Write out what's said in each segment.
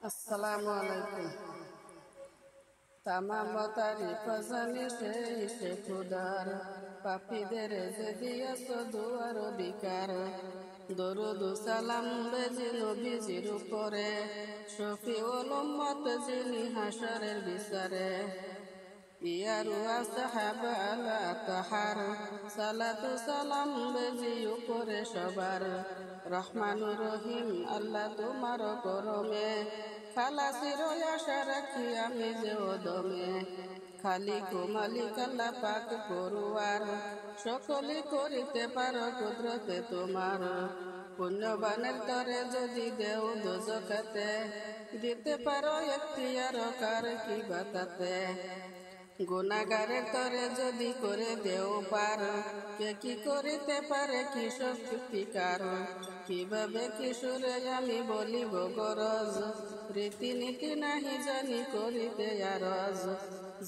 আসসালামু আলাইকুম। তামাম তারিফ জানি সে খুদার, পাপীদের যে দিয়াছ দুয়ার বিকার। দরুদ সালাম বেজি নবীজির উপরে, শফিউল উম্মত যিনি হাসরের বিচারে। ইয়ারু আসহাব আলা তাহার, সালাতু সালাম বেজি উপরে সবার। রহমানুর রহিম আল্লাহ তোমার করমে, খালাসির আশা রাখি আমি যে ওদমে। খালিক ও মালিক আল্লাহ পাক পড়ুয়ার, সকলে করিতে পারো কুদরতে তোমার। পুণ্যবানের তরে যদি দেও দোজখাতে, দিতে পারো এখতিয়ার কার কি বাতাতে। গুনাহগারের তরে যদি করে দেও পার, কে কি করিতে পারে কি শক্তিকার। কিভাবে কিশোরে আমি বলিব গরজ, রীতিনীতি নাহি জানি করিতে আরজ।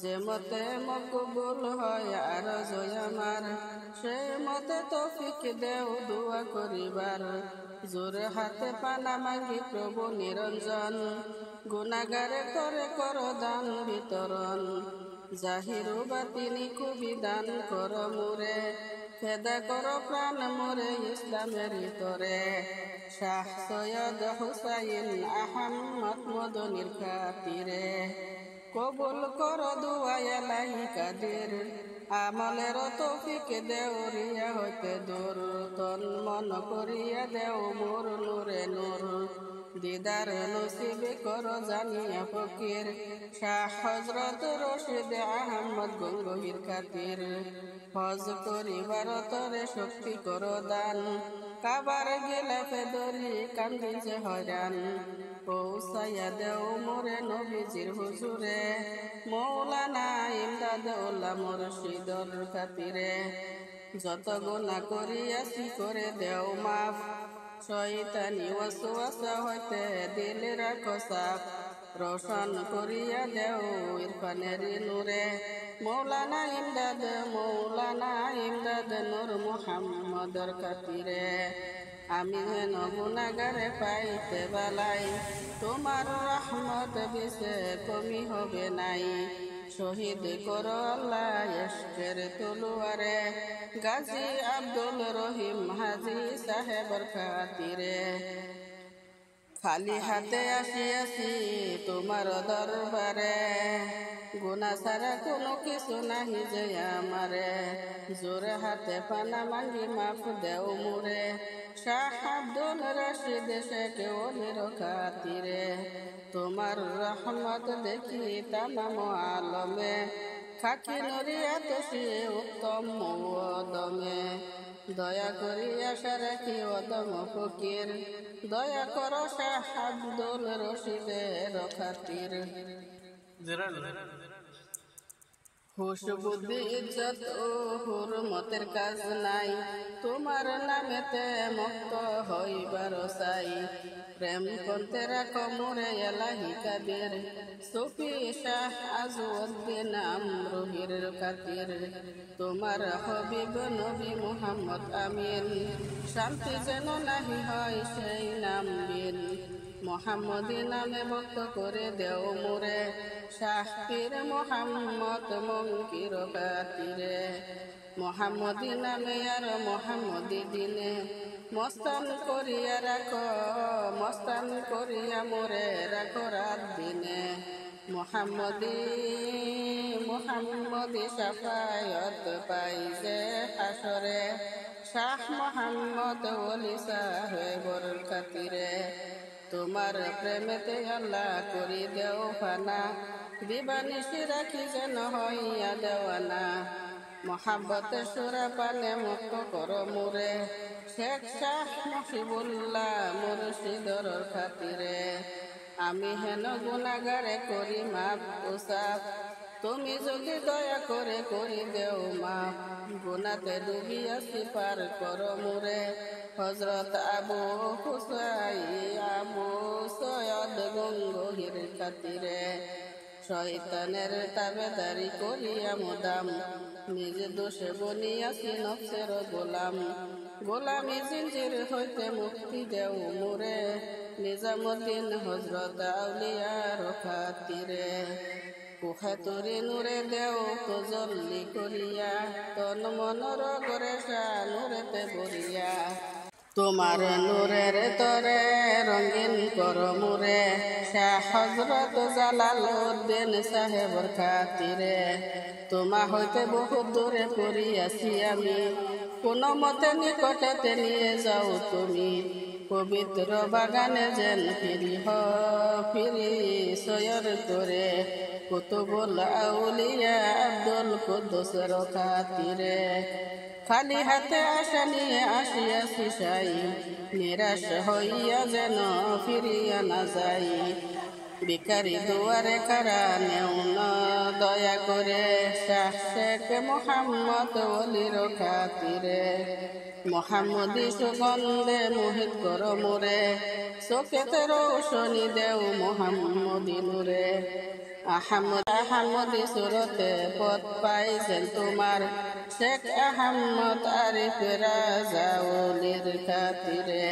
যে মতে মকবুল হয় আরজ আমার, সে মতে তৌফিক দেও দোয়া করিবার। জোরে হাতে পানা মাগি প্রভু নিরঞ্জন, গুনাহগারের তরে কর দান বিতরণ। জাহির বাতিনি খুবই দান কর মুরে, ফেদা কর প্রাণ মোরে ইসলামের তরে। শাহ সৈয়দ হুসাইন আহমদ মদনীর খাতিরে, কবুল কর দুআ এলাহি কাদের। আমলের তৌফিক দেও রিয়া হইতে দূর, তন মন করিয়া দেও মোর নূরে নূর। দিদার নসিব কর জানিয়া ফকির, শাহ হযরত রশিদ আহমদ গঙ্গোহীর খাতির। হজ করিবার তরে শক্তি কর দান, কাবার গিলাফে দরি কান্দি যে হয়রান। পৌঁছাইয়া দেও মোরে নবীজির হুজুরে, মৌলানা ইমদাদ উল্লাহ মুর্শিদর খাতিরে। যত গুনাহ করিয়াছি করে দেও মাফ, শয়তানি ওয়াসওয়াসা হইতে দিল রাখো সাফ। রোশন করিয়া দেও ইরফানের নূরে, মৌলানা ইমদাদ নূর মুহাম্মদর খাতিরে। আমি হেন গুনাহগারে পাইতে বালাই, তোমার রহমত বিশে কমি হবে নাই। শহীদ করো আল্লাহ ইশকের তলোয়ারে, গাজী আব্দুল রহিম হাজী সাহেবর খাতিরে। খালি হাতে আসিয়াছি তোমার দরবারে, গুনাহ ছাড়া কোনো কিছু নাহি যে আমারে। জোরে হাতে পানা মাগি মাফ দেও মুরে, শাহ আব্দুল রশিদ শেখ ওলির খাতিরে। তোমার রহমত দেখি তামাম আলমে, খাকি নরিয়াত সে উত্তম ওদমে। দয়া করি আশা রাখি ওদম ফকির, দয়া কর শাহ আব্দুল রশিদের খাতির। হুশ বুদ্ধি ইজ্জত ও হুরমতের কাজ নাই, তোমার নামেতে মুক্ত হইবার চাই। প্রেম করতে রাখো মোরে এলাহি কাদের, সুফি শাহ আজউদ্দিন আমরুহির খাতির। তোমার হবিব নবী মুহাম্মদ আমিন, শান্তি যেন নাহি হয় সেই নাম বিন। মোহাম্মদী নামে ভক্ত করে দেও মোরে, শাহ পীর মোহাম্মদ মঙ্কির খাতিরে। মোহাম্মদী নামে আর মোহাম্মদী দিনে, মস্তান করিয়া রাখো, মস্তান করিয়া মোরে রাখো রাত দিনে। মোহাম্মদী শাফায়াত পাই যে হাসরে, শাহ মোহাম্মদ ওলি সাহেবর খাতিরে। তোমার প্রেমেতে আল্লাহ করি দেও ফানা, দিবানিশি রাখি যেন হইয়া দেওয়ানা। মহাব্বতে সুরা পানে মুক্ত কর মুরে, শেখ শাহ মুজিবুল্লাহ মুর্শিদর খাতিরে। আমি হেন গুনাহগারে করি মাফ ও সাফ, তুমি যদি দয়া করে করি দেও মাফ। গুনাতে ডুবিয়াছি পার কর মুরে, হযরত আবু সৈয়দ গঙ্গোহীর খাতিরে। শয়তানের তাবেদারি করিয়া মুদাম, নিজ দোষে বনিয়াছি নফসের গোলাম। গোলামি জিঞ্জির হইতে মুক্তি দেও মোরে, নিজামুদ্দিন হজরত আউলিয়ার খাতিরে কুখে তোরে নূরে দেও তো জল্লি করিয়া তন মনর করে নূরেতে বরিয়া তোমার নূরের তরে রঙিন কর মুরে শাহ হজরত জালালউদ্দিন সাহেবর খাতিরে তোমা হইতে বহুত দূরে পড়িয়াছি আমি কোন মতে নিকটেতে নিয়ে যাও তুমি পবিত্র বাগানে যেন ফিরি সয়র করে কুতুবুল আউলিয়া আব্দুল কুদ্দুসের খাতিরে খালি হাতে আশা নিয়ে আসিয়াছি সাই নিরাশ হইয়া যেন ফিরিয়া না যাই ভিখারি দুয়ারে কারা নেও না দয়া করে শাহ শেখ মোহাম্মদ ওলির খাতিরে মোহাম্মদী সুগন্ধে মোহিত কর মোরে চোখেতে রৌশনি দেও মোহাম্মদী নূরে আহমদী সুরতে পথ পাইছেন তোমার শেখ আহমদ আরিফ রাজা ওলির খাতিরে